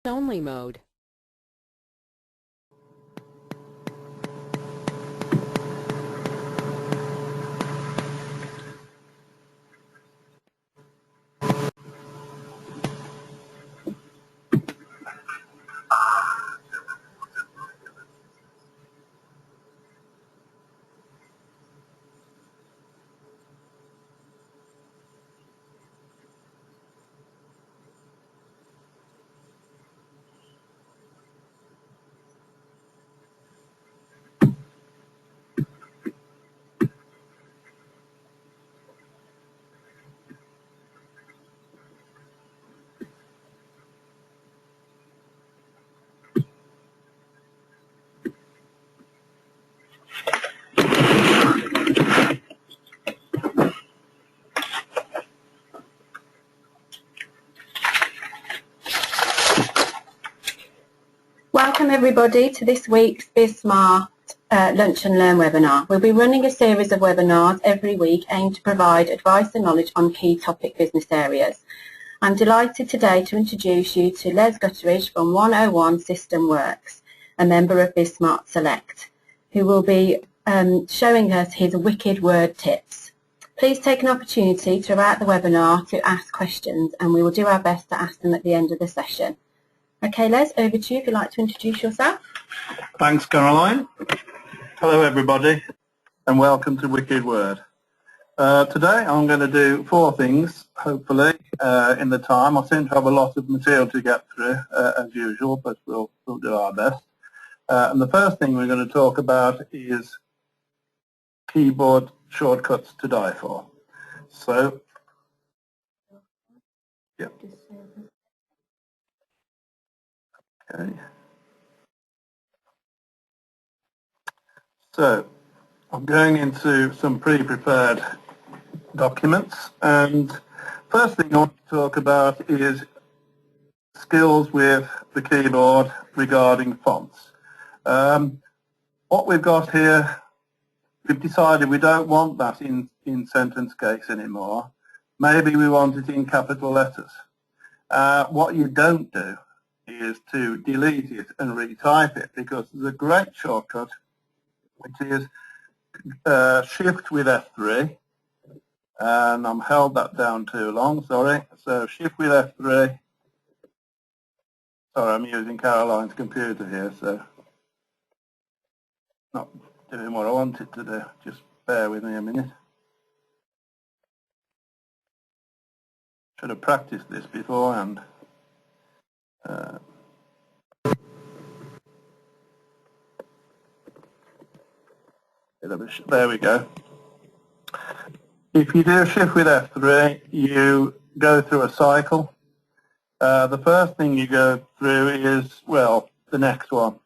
only mode. Welcome everybody to this week's BizSmart Lunch and Learn webinar. We'll be running a series of webinars every week aimed to provide advice and knowledge on key topic business areas. I'm delighted today to introduce you to Les Gutteridge from 101 System Works, a member of BizSmart Select, who will be showing us his wicked word tips. Please take an opportunity throughout the webinar to ask questions, and we will do our best to ask them at the end of the session. Okay, Les, over to you if you'd like to introduce yourself. Thanks, Caroline. Hello, everybody, and welcome to Wicked Word. Today I'm going to do 4 things, hopefully, in the time. I seem to have a lot of material to get through, as usual, but we'll do our best. And the first thing we're going to talk about is keyboard shortcuts to die for. So, yeah. Okay. So, I'm going into some pre-prepared documents, and first thing I want to talk about is skills with the keyboard regarding fonts. What we've got here, we've decided we don't want that in sentence case anymore. Maybe we want it in capital letters. What you don't do is to delete it and retype it, because there's a great shortcut which is Shift with F3, and I'm held that down too long, sorry. So Shift with F3. Sorry, I'm using Caroline's computer here, so not doing what I want it to do. Just bear with me a minute. Should have practiced this beforehand. There we go. If you do Shift with F3, you go through a cycle. The first thing you go through is, well, the next one.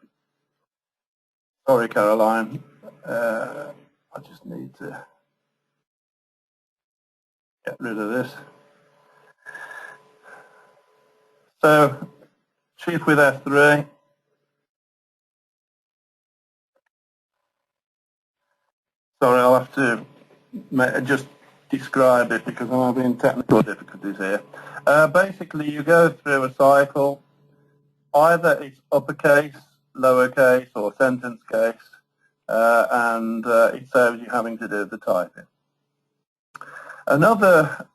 Sorry, Caroline. I just need to get rid of this. So, Shift with F3. Sorry, I'll have to just describe it because I'm having technical difficulties here. Basically, you go through a cycle. Either it's uppercase, lowercase, or sentence case, and it saves you having to do the typing. Another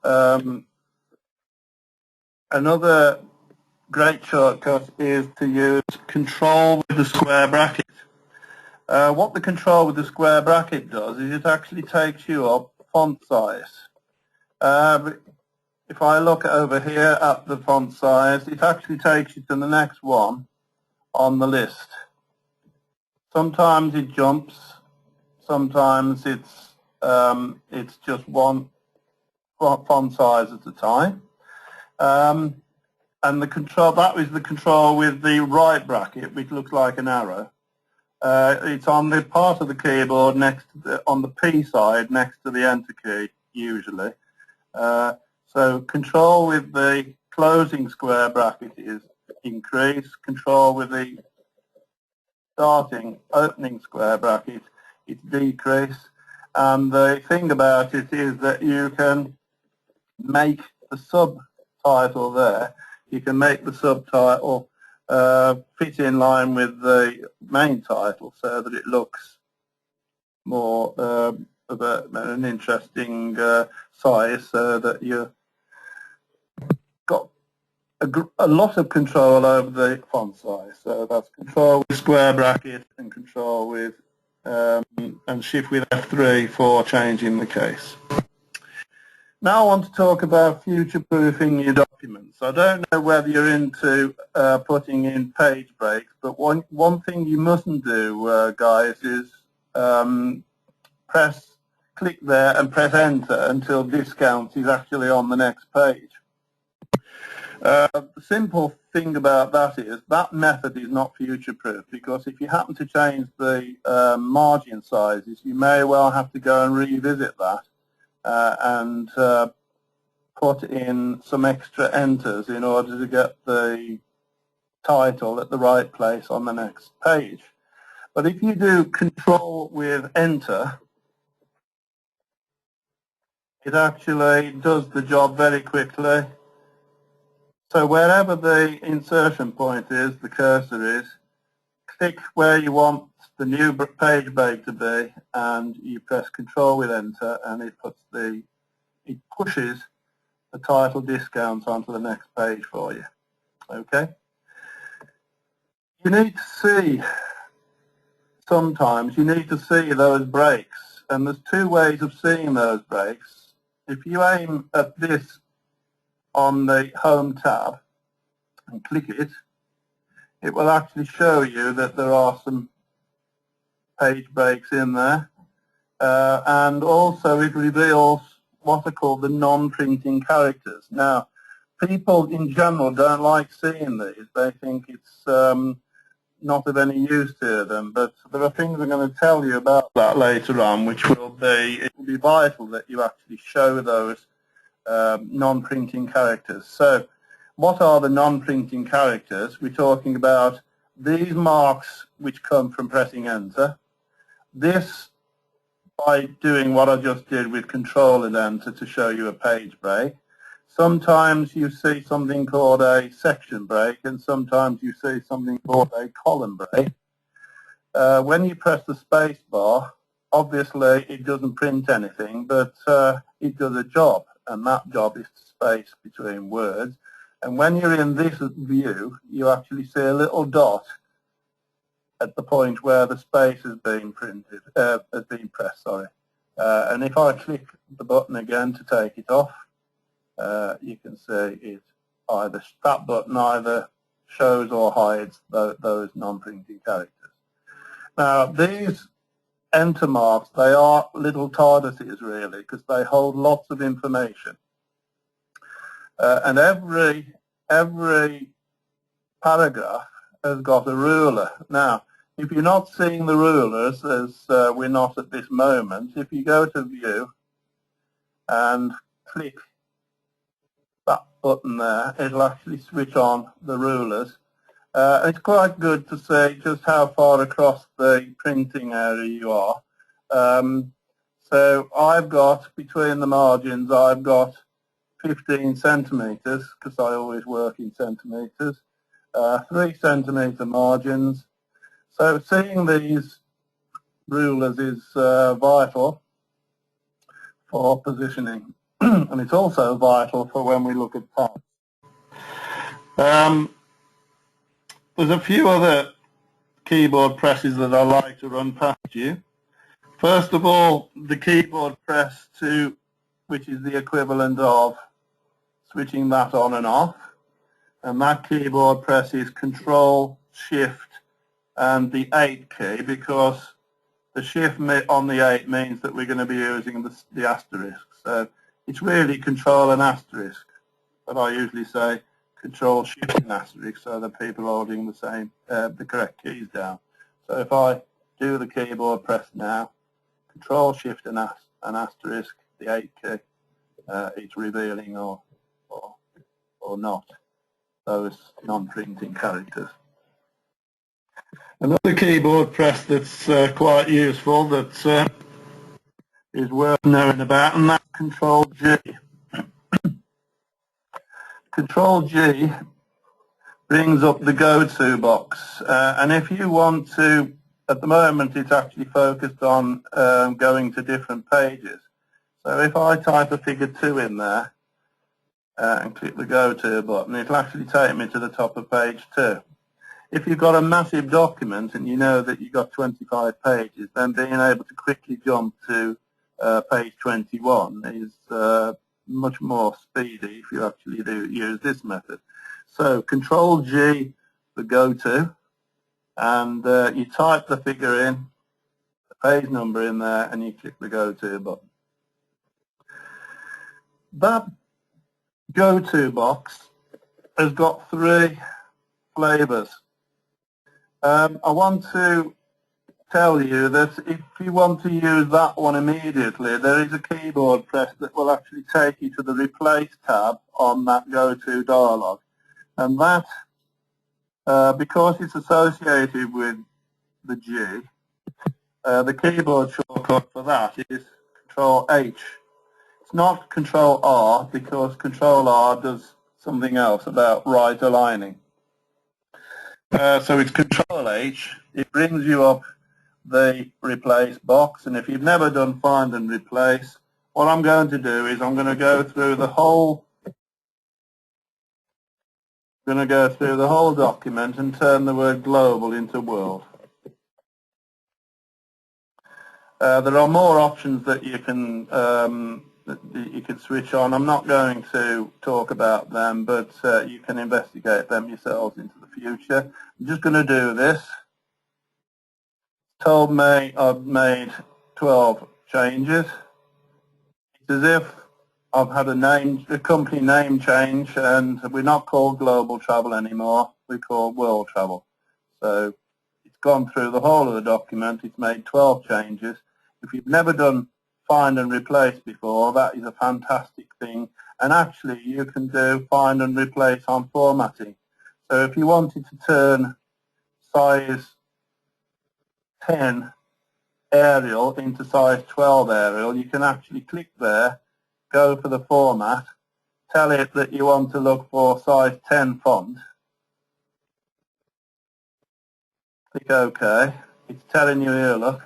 great shortcut is to use Control with the square bracket. What the Control with the square bracket does is it actually takes you up font size. If I look over here at the font size, it actually takes you to the next one on the list. Sometimes it jumps, sometimes it's just one font size at a time. And the control, that is the Control with the right bracket, which looks like an arrow. It's on the part of the keyboard next to on the P side next to the Enter key, usually. So Control with the closing square bracket is increase. Control with the opening square bracket is decrease. And the thing about it is that you can make the subtitle there. You can make the subtitle fit in line with the main title so that it looks more of an interesting size, so that you've got a lot of control over the font size. So that's control with square bracket and control with and shift with F3 for changing the case. Now I want to talk about future-proofing your documents. I don't know whether you're into putting in page breaks, but one thing you mustn't do, guys, is click there and press enter until discount is actually on the next page. The simple thing about that is that method is not future-proof, because if you happen to change the margin sizes, you may well have to go and revisit that and put in some extra enters in order to get the title at the right place on the next page. But if you do control with enter, it actually does the job very quickly. So wherever the insertion point is, the cursor is, click where you want the new page break to be, and you press control with enter, and it pushes the title discount onto the next page for you. Okay? You need to see, sometimes you need to see those breaks, and there's two ways of seeing those breaks. If you aim at this on the Home tab and click it, it will actually show you that there are some page breaks in there, and also it reveals what are called the non-printing characters. Now, people in general don't like seeing these. They think it's not of any use to them, but there are things I'm going to tell you about that later on, which will be vital that you actually show those non-printing characters. So what are the non-printing characters? We're talking about these marks which come from pressing enter. This by doing what I just did with control and enter to show you a page break. Sometimes you see something called a section break, and sometimes you see something called a column break. When you press the space bar, obviously it doesn't print anything, but it does a job, and that job is to space between words. And when you're in this view, you actually see a little dot at the point where the space has been pressed, sorry. And if I click the button again to take it off, you can see that button either shows or hides those non-printing characters. Now, these enter marks, they are little TARDISes really, because they hold lots of information. And every paragraph has got a ruler. Now, if you're not seeing the rulers, as we're not at this moment, if you go to View and click that button there, it'll actually switch on the rulers. It's quite good to see just how far across the printing area you are. So I've got, between the margins, I've got 15 centimetres, because I always work in centimetres, 3 centimetre margins. So seeing these rulers is vital for positioning, and it's also vital for when we look at type. There's a few other keyboard presses that I like to run past you. First of all, the keyboard press which is the equivalent of switching that on and off, and that keyboard press is Control, Shift, and the 8 key, because the Shift on the 8 means that we're going to be using the asterisk. So it's really Control and asterisk, but I usually say Control, Shift, and asterisk, so that people are holding the correct keys down. So if I do the keyboard press now, Control, Shift, and asterisk, the 8 key, it's revealing or not those non-printing characters. Another keyboard press that's quite useful, that is worth knowing about, and that's Control G. Control G brings up the go-to box. And if you want to, at the moment it's actually focused on going to different pages. So if I type a figure 2 in there and click the go-to button, it'll actually take me to the top of page 2. If you've got a massive document and you know that you've got 25 pages, then being able to quickly jump to page 21 is much more speedy if you actually do use this method. So Control G, the go-to, and you type the figure in, the page number in there, and you click the go-to button. That go-to box has got 3 flavors. I want to tell you that if you want to use that one immediately, there is a keyboard press that will actually take you to the Replace tab on that go-to dialog. And that, because it's associated with the G, the keyboard shortcut for that is Control H. It's not Control R, because Control R does something else about right aligning. So it's Control H. It brings you up the Replace box, and if you've never done Find and Replace, what I'm going to do is I'm going to go through the whole document and turn the word global into world. There are more options that you can switch on. I'm not going to talk about them, but you can investigate them yourselves into the future. I'm just going to do this. Told me I've made 12 changes. It's as if I've had a company name change, and we're not called Global Travel anymore. We're called World Travel. So it's gone through the whole of the document. It's made 12 changes. If you've never done Find and Replace before, that is a fantastic thing. And actually, you can do Find and Replace on formatting. So if you wanted to turn size 10 Arial into size 12 Arial, you can actually click there, go for the format, tell it that you want to look for size 10 font, click OK. It's telling you here, look,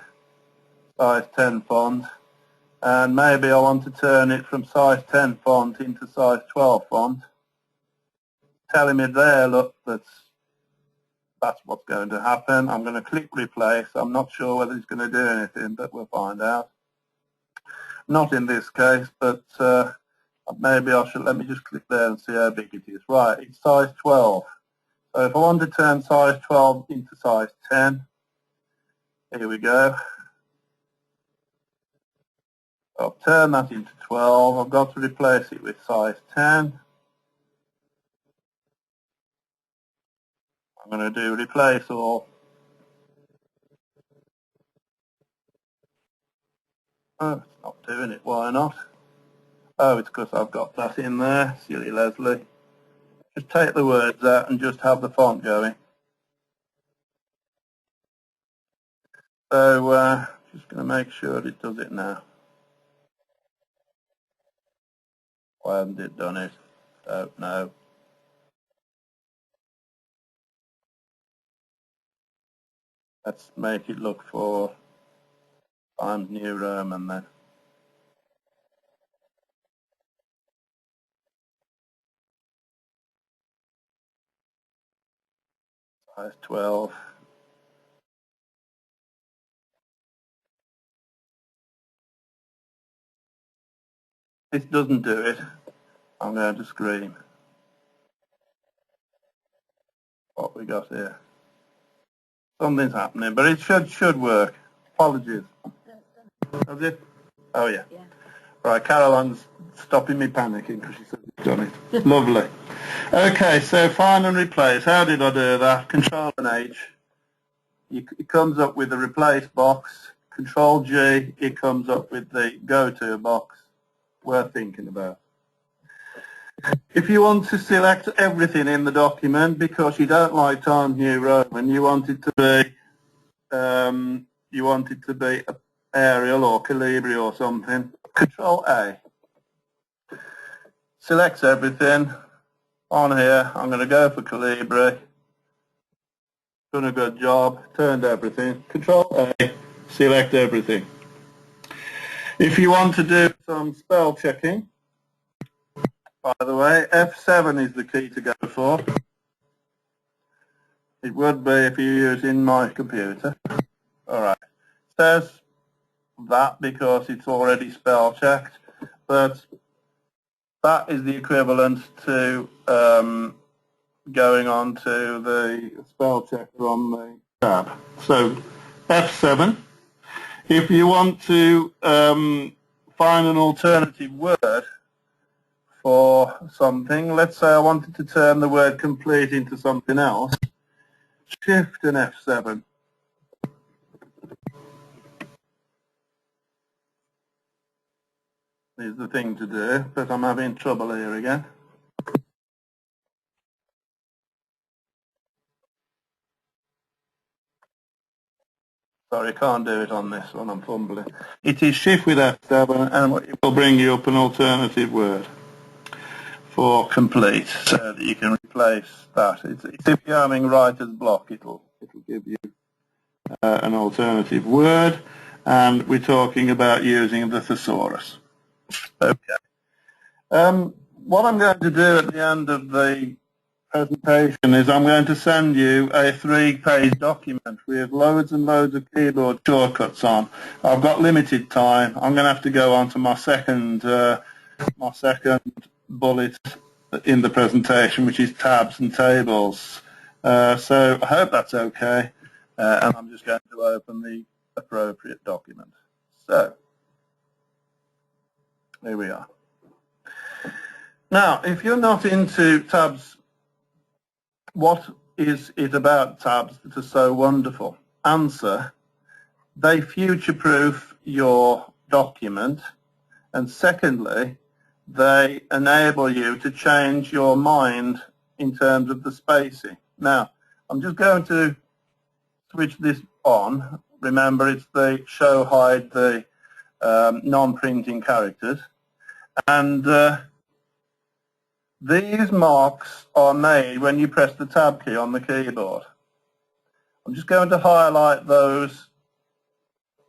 size 10 font, and maybe I want to turn it from size 10 font into size 12 font. Telling me there, look, that's what's going to happen. I'm going to click Replace. I'm not sure whether it's going to do anything, but we'll find out. Not in this case, but maybe I should, let me just click there and see how big it is. Right, it's size 12. So if I want to turn size 12 into size 10, here we go. I'll turn that into 12. I've got to replace it with size 10. I'm going to do Replace All. Oh, it's not doing it. Why not? Oh, it's because I've got that in there. Silly Leslie. Just take the words out and just have the font going. So just going to make sure it does it now. Why hasn't it done it? Oh, no. Let's make it look for Times New Roman then. Size 12. This doesn't do it. I'm going to scream. What we got here? Something's happening, but it should work. Apologies. Has it? Oh yeah. Right, Caroline's stopping me panicking because she said she's done it. Lovely. Okay, so Find and Replace. How did I do that? Control and H. It comes up with the Replace box. Control G. It comes up with the Go-To box. Worth thinking about. If you want to select everything in the document because you don't like Times New Roman, you want it to be Arial or Calibri or something, Control A. Selects everything. On here, I'm going to go for Calibri. Done a good job, turned everything. Control A, select everything. If you want to do some spell checking, by the way, F7 is the key to go for. It would be if you're using my computer. Alright, says that because it's already spell checked, but that is the equivalent to going on to the spell checker on the tab. So F7. If you want to find an alternative word for something, let's say I wanted to turn the word complete into something else, Shift and F7. Is the thing to do, but I'm having trouble here again. Sorry, can't do it on this one, I'm fumbling. It is Shift with F7 and it will bring you up an alternative word for complete so that you can replace that. It's if you're having writer's block, it'll give you an alternative word, and we're talking about using the thesaurus. Okay. What I'm going to do at the end of the presentation is I'm going to send you a 3-page document with loads and loads of keyboard shortcuts on. I've got limited time. I'm going to have to go on to my second bullet in the presentation, which is tabs and tables. So I hope that's okay, and I'm just going to open the appropriate document. So here we are. Now, if you're not into tabs, what is it about tabs that are so wonderful? Answer, they future-proof your document, and secondly, they enable you to change your mind in terms of the spacing. Now, I'm just going to switch this on. Remember, it's the show hide the non-printing characters. And these marks are made when you press the tab key on the keyboard. I'm just going to highlight those.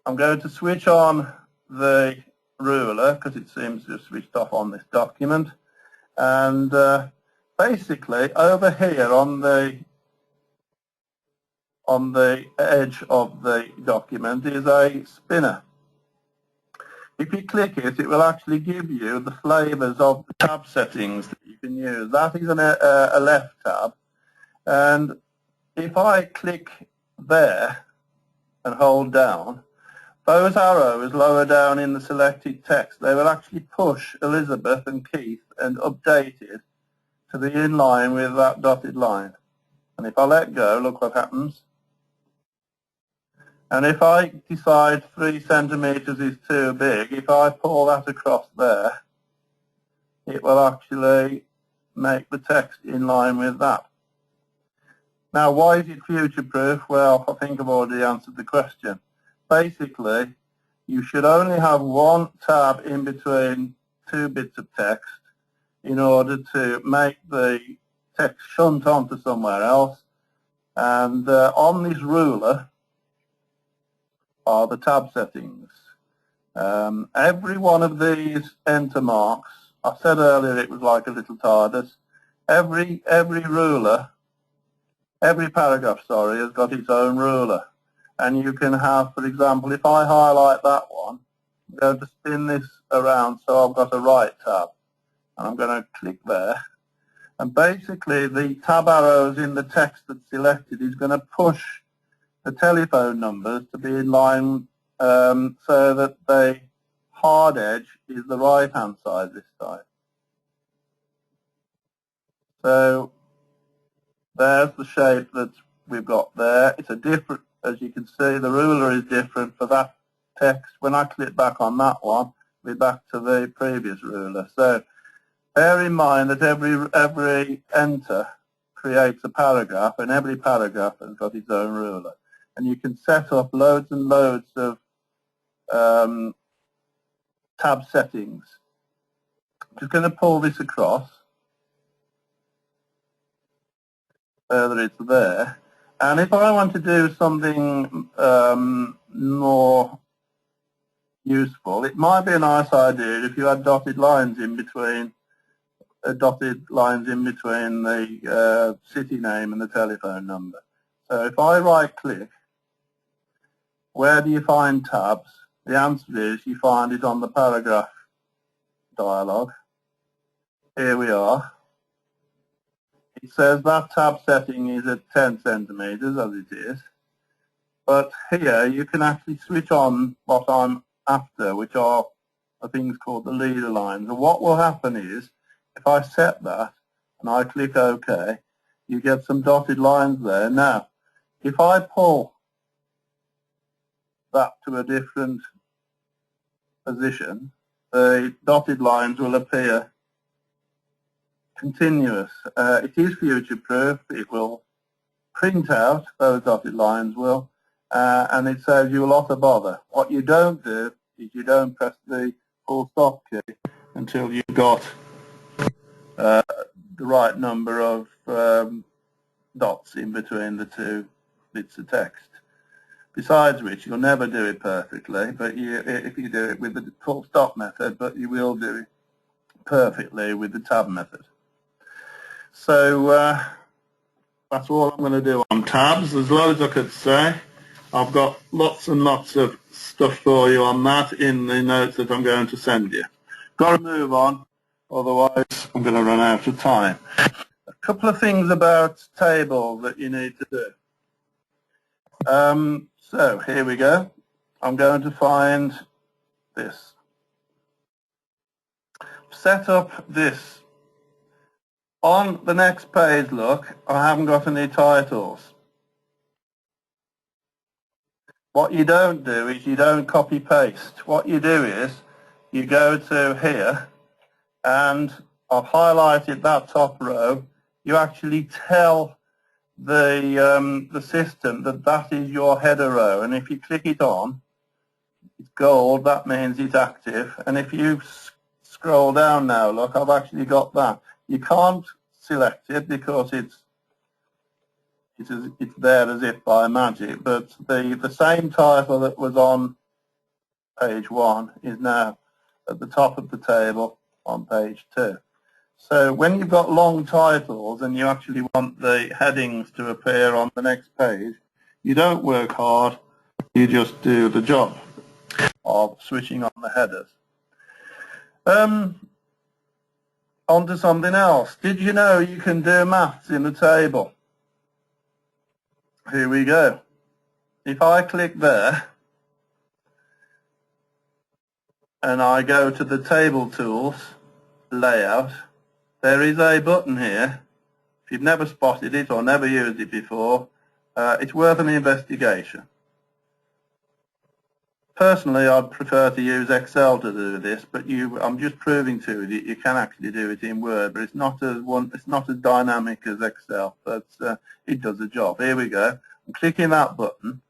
I'm going to switch on the ruler because it seems to have switched off on this document. And basically, over here on the edge of the document is a spinner. If you click it, it will actually give you the flavors of the tab settings that you can use. That is a left tab. And if I click there and hold down, those arrows lower down in the selected text, they will actually push Elizabeth and Keith and update it to be in line with that dotted line. And if I let go, look what happens. And if I decide 3 centimeters is too big, if I pull that across there, it will actually make the text in line with that. Now, why is it future-proof? Well, I think I've already answered the question. Basically, you should only have one tab in between 2 bits of text in order to make the text shunt onto somewhere else. And on this ruler are the tab settings. Every one of these enter marks, I said earlier it was like a little TARDIS. Every ruler, every paragraph, sorry, has got its own ruler. And you can have, for example, if I highlight that one, I'm going to spin this around so I've got a right tab. And I'm going to click there. And basically the tab arrows in the text that's selected is going to push the telephone numbers to be in line so that the hard edge is the right-hand side this time. So there's the shape that we've got there. It's a different, as you can see, the ruler is different for that text. When I click back on that one, we're back to the previous ruler. So bear in mind that every enter creates a paragraph, and every paragraph has got its own ruler. And you can set up loads and loads of tab settings. I'm just going to pull this across. that it's there. And if I want to do something more useful, it might be a nice idea if you had dotted lines in between the city name and the telephone number. So if I right-click, where do you find tabs? The answer is you find it on the paragraph dialog. Here we are. It says that tab setting is at 10 centimeters, as it is. But here you can actually switch on what I'm after, which are things called the leader lines. And what will happen is, if I set that and I click OK, you get some dotted lines there. Now, if I pull that to a different position, the dotted lines will appear continuous. It is future-proof. It will print out, those dotted lines will, and it saves you a lot of bother. What you don't do is you don't press the full stop key until you've got the right number of dots in between the two bits of text. Besides which, you'll never do it perfectly, but if you do it with the full stop method, but you will do it perfectly with the tab method. So that's all I'm going to do on tabs. There's loads I could say. I've got lots and lots of stuff for you on that in the notes that I'm going to send you. Got to move on, otherwise I'm going to run out of time. A couple of things about tables that you need to do. So here we go. I'm going to find this. Set up this. On the next page, look, I haven't got any titles. What you don't do is you don't copy paste. What you do is you go to here and I've highlighted that top row. You actually tell the system that that is your header row, and if you click it on, it's gold, that means it's active. And if you scroll down now, look, I've actually got that. You can't select it because it's there as if by magic, but the same title that was on page 1 is now at the top of the table on page 2. So when you've got long titles and you actually want the headings to appear on the next page, you don't work hard, you just do the job of switching on the headers. On to something else. Did you know you can do maths in the table? Here we go. If I click there and I go to the table tools, layout, there is a button here. If you've never spotted it or never used it before, it's worth an investigation. Personally, I'd prefer to use Excel to do this, but I'm just proving to you that you can actually do it in Word, but it's not as dynamic as Excel, but it does the job. Here we go. I'm clicking that button,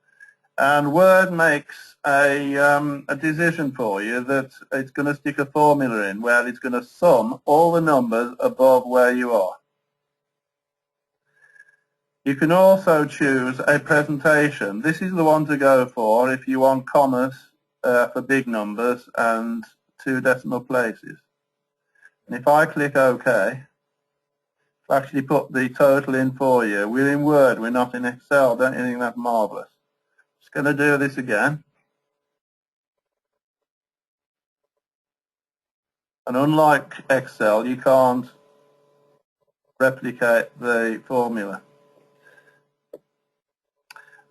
and Word makes a decision for you that it's going to stick a formula in where it's going to sum all the numbers above where you are. You can also choose a presentation. This is the one to go for if you want commas for big numbers and 2 decimal places. And if I click OK, it'll actually put the total in for you. We're in Word, we're not in Excel. Don't you think that's marvellous? Just going to do this again. And unlike Excel, you can't replicate the formula.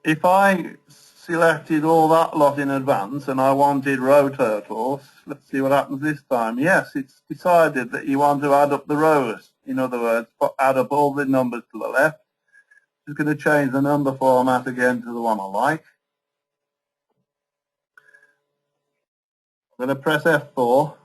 If I selected all that lot in advance and I wanted row totals, let's see what happens this time. Yes, it's decided that you want to add up the rows. In other words, add up all the numbers to the left. Just going to change the number format again to the one I like. I'm going to press F4.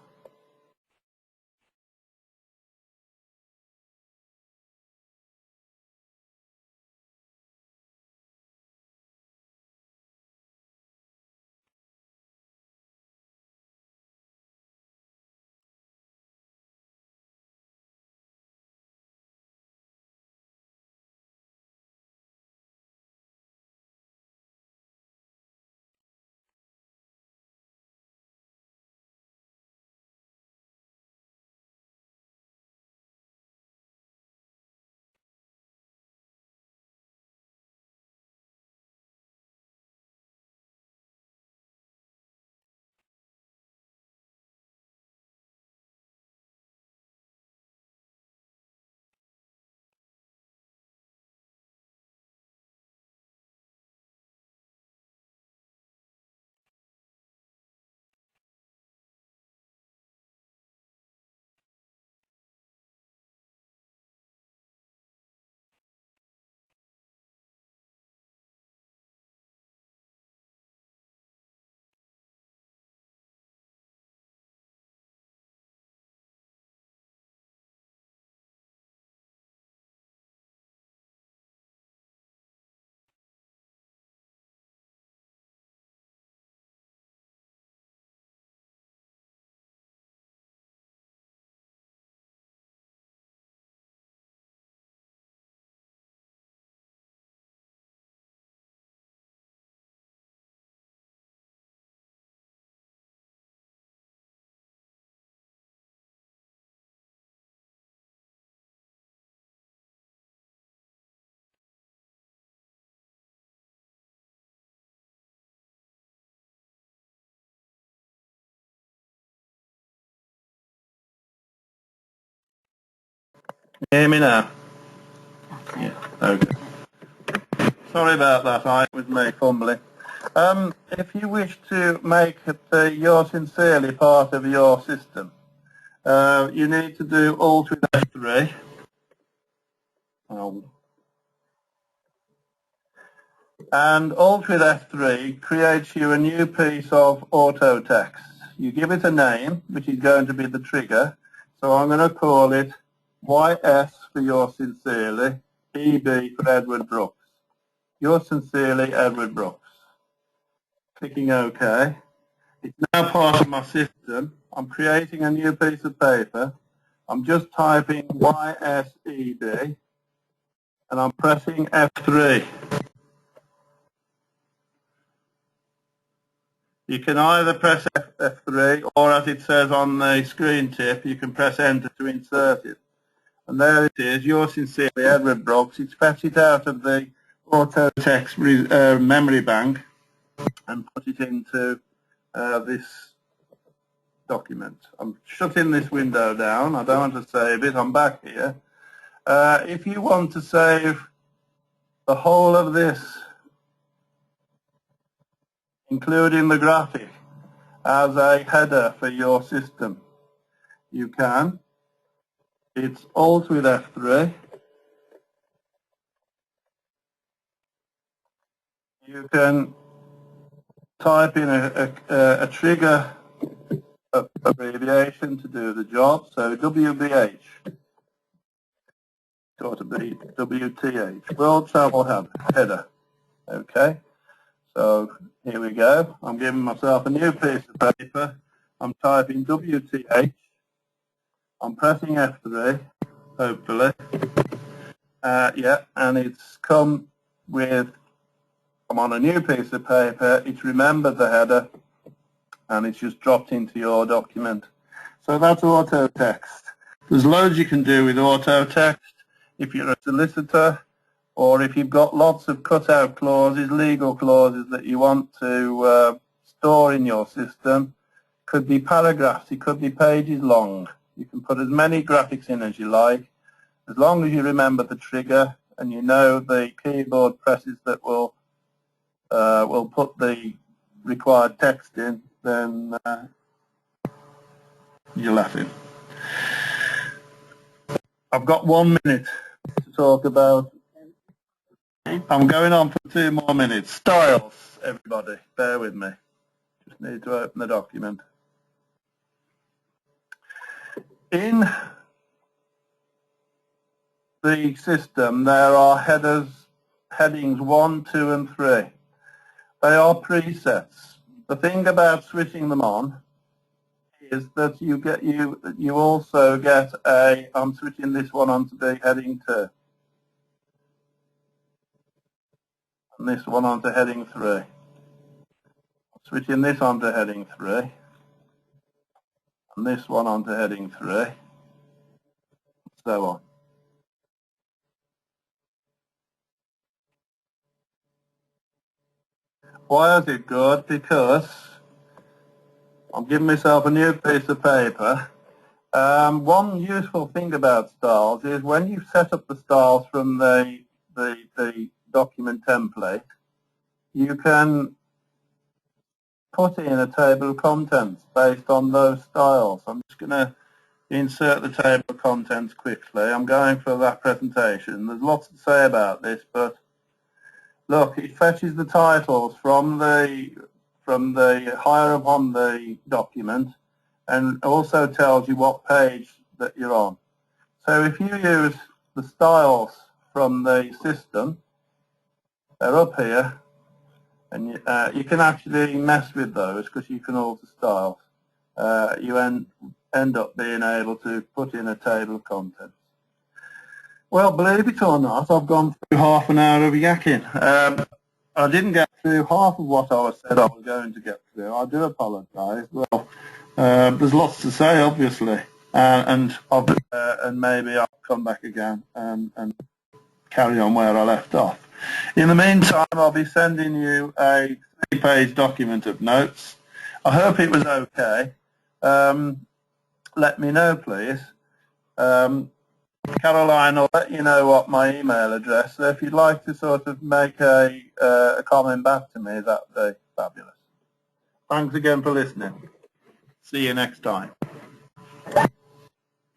Hear me now? Yeah, okay. Sorry about that, it was me fumbling. If you wish to make yours sincerely part of your system, you need to do Alt with F3. And Alt with F3 creates you a new piece of auto text. You give it a name, which is going to be the trigger. So I'm going to call it YS for yours sincerely, EB for Edward Brooks. Yours sincerely, Edward Brooks. Clicking OK. It's now part of my system. I'm creating a new piece of paper. I'm just typing YSED and I'm pressing F3. You can either press F3 or, as it says on the screen tip, you can press Enter to insert it. And there it is, yours sincerely, Edward Brooks. It's fetched it out of the auto text memory bank and put it into this document. I'm shutting this window down. I don't want to save it. I'm back here. If you want to save the whole of this, including the graphic, as a header for your system, you can. It's Alt with F3. You can type in a trigger abbreviation to do the job. So WBH, got to be WTH, World Travel Header. Okay. So here we go. I'm giving myself a new piece of paper. I'm typing WTH. I'm pressing F3, hopefully. Yeah, and it's come with, I'm on a new piece of paper. It's remembered the header, and it's just dropped into your document. So that's auto text. There's loads you can do with auto text. If you're a solicitor, or if you've got lots of cut-out clauses, legal clauses that you want to store in your system, could be paragraphs, it could be pages long. You can put as many graphics in as you like, as long as you remember the trigger and you know the keyboard presses that will put the required text in, then you're laughing. I've got 1 minute to talk about. I'm going on for 2 more minutes. Styles, everybody, bear with me. Just need to open the document. In the system, there are headings 1, 2, and 3. They are presets. The thing about switching them on is that you also get I'm switching this one on to be heading 2. And this one onto heading 3. Switching this onto heading 3. And this one onto heading 3. So on. Why is it good? Because I'm giving myself a new piece of paper. One useful thing about styles is when you set up the styles from the document template, you can put in a table of contents based on those styles. I'm just going to insert the table of contents quickly. I'm going for that presentation. There's lots to say about this, but look, it fetches the titles from the higher up on the document and also tells you what page that you're on. So if you use the styles from the system, they're up here, and you can actually mess with those because you can alter styles. You end up being able to put in a table of contents. Well, believe it or not, I've gone through half an hour of yakking. I didn't get through half of what I said I was going to get through. I do apologise. Well, there's lots to say, obviously, and maybe I'll come back again and carry on where I left off. In the meantime, I'll be sending you a 3-page document of notes. I hope it was okay. Let me know, please. Caroline will let you know what my email address. So if you'd like to sort of make a comment back to me, that would be fabulous. Thanks again for listening. See you next time.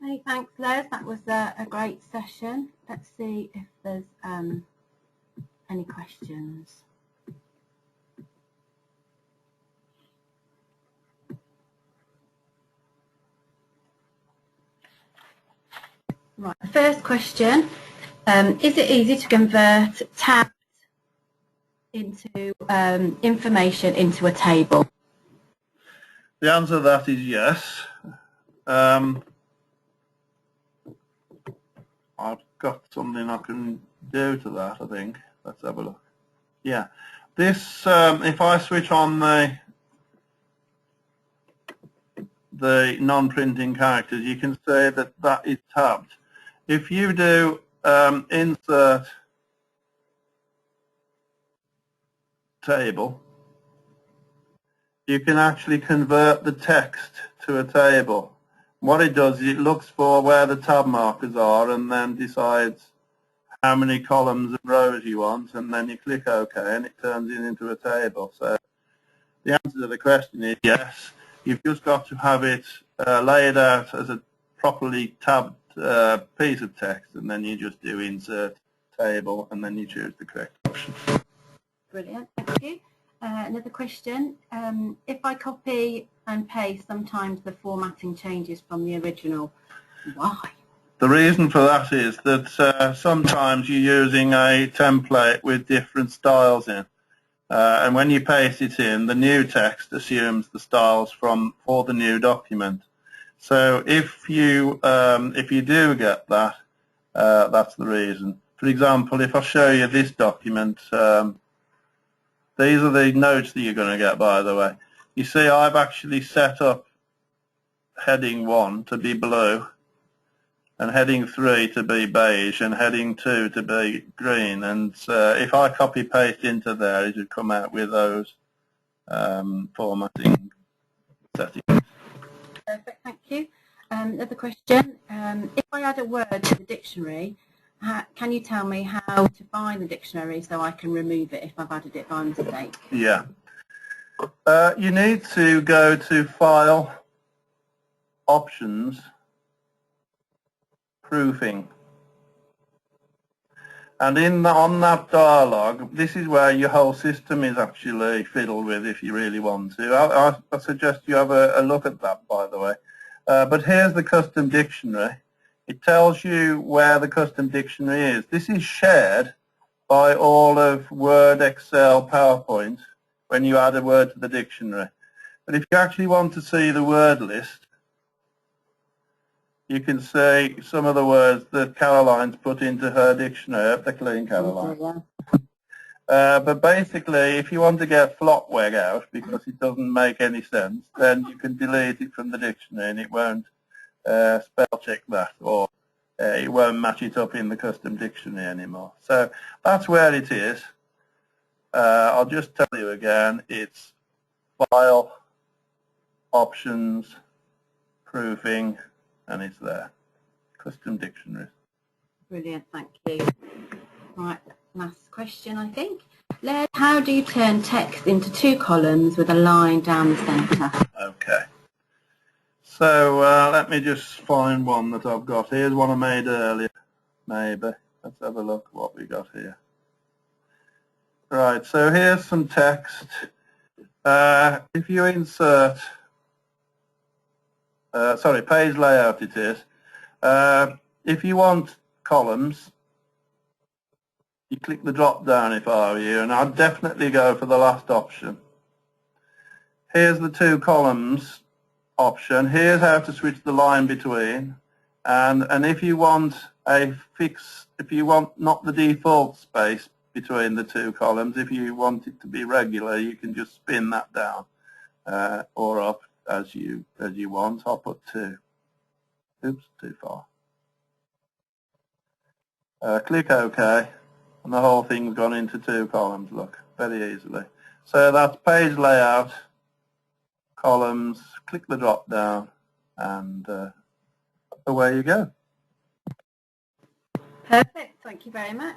Hey, thanks, Les. That was a great session. Let's see if there's any questions. Right, the first question, is it easy to convert tabs into information into a table? The answer to that is yes. I've got something I can do to that, I think. Let's have a look. Yeah, this, if I switch on the non-printing characters, you can say that that is tabbed. If you do insert table, you can actually convert the text to a table. What it does is it looks for where the tab markers are and then decides how many columns and rows you want, and then you click OK and it turns it into a table. So the answer to the question is yes. You've just got to have it laid out as a properly tabbed piece of text, and then you just do insert table and then you choose the correct option. Brilliant, thank you. Another question, if I copy and paste, sometimes the formatting changes from the original. Why? The reason for that is that sometimes you're using a template with different styles in. And when you paste it in, the new text assumes the styles for the new document. So if you do get that, that's the reason. For example, if I show you this document, these are the notes that you're going to get, by the way. You see, I've actually set up heading 1 to be blue, and heading 3 to be beige, and heading 2 to be green. And if I copy paste into there, it would come out with those formatting settings. Perfect, thank you. Another question, if I add a word to the dictionary, can you tell me how to find the dictionary so I can remove it if I've added it by mistake? Yeah. You need to go to File, Options, Proofing. And on that dialog, this is where your whole system is actually fiddled with if you really want to. I suggest you have a look at that, by the way. But here's the custom dictionary. It tells you where the custom dictionary is. This is shared by all of Word, Excel, PowerPoint when you add a word to the dictionary. But if you actually want to see the word list, you can see some of the words that Caroline's put into her dictionary. They're clean, Caroline. But basically, if you want to get flopweg out because it doesn't make any sense, then you can delete it from the dictionary and it won't spell check that, or it won't match it up in the custom dictionary anymore. So that's where it is. I'll just tell you again, it's File, Options, Proofing, and it's there. Custom dictionaries. Brilliant, thank you. Right, last question, I think. Les, how do you turn text into 2 columns with a line down the centre? Okay. So let me just find one that I've got. Here's one I made earlier, maybe. Let's have a look what we got here. Right, so here's some text. If you insert, sorry, page layout it is. If you want columns, you click the drop down if I were you, and I'd definitely go for the last option. Here's the 2 columns option. Here's how to switch the line between. And if you want a fix, if you want not the default space between the 2 columns, if you want it to be regular, you can just spin that down or up as you want. I'll put 2. Oops, too far. Click OK, and the whole thing's gone into 2 columns, look, very easily. So that's page layout, columns, click the drop down, and away you go. Perfect. Thank you very much.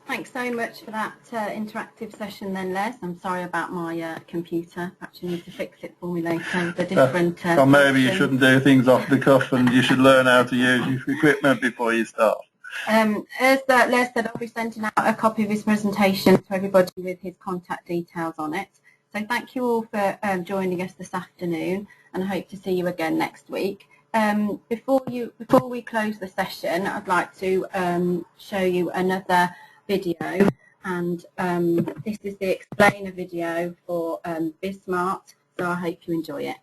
Thanks so much for that interactive session then, Les. I'm sorry about my computer. Perhaps you need to fix it for me later. The different or maybe you shouldn't do things off the cuff and you should learn how to use your equipment before you start. As Les said, I'll be sending out a copy of his presentation to everybody with his contact details on it. So thank you all for joining us this afternoon, and I hope to see you again next week. Before we close the session, I'd like to show you another video, and this is the explainer video for BizSmart, so I hope you enjoy it.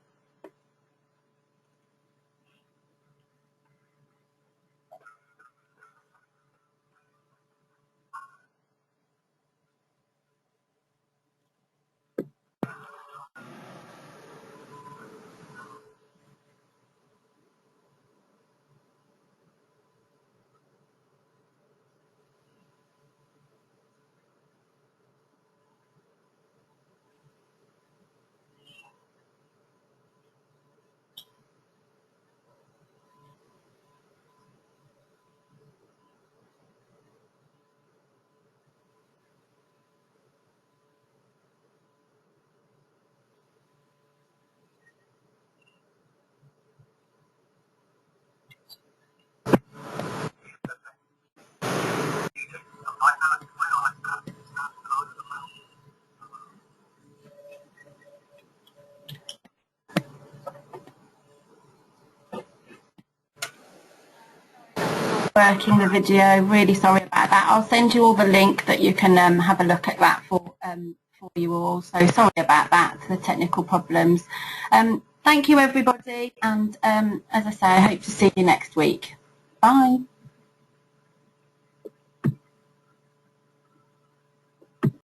Working the video, really sorry about that. I'll send you all the link that you can have a look at that for you all. So sorry about that, the technical problems. Thank you everybody, and as I say, I hope to see you next week. Bye.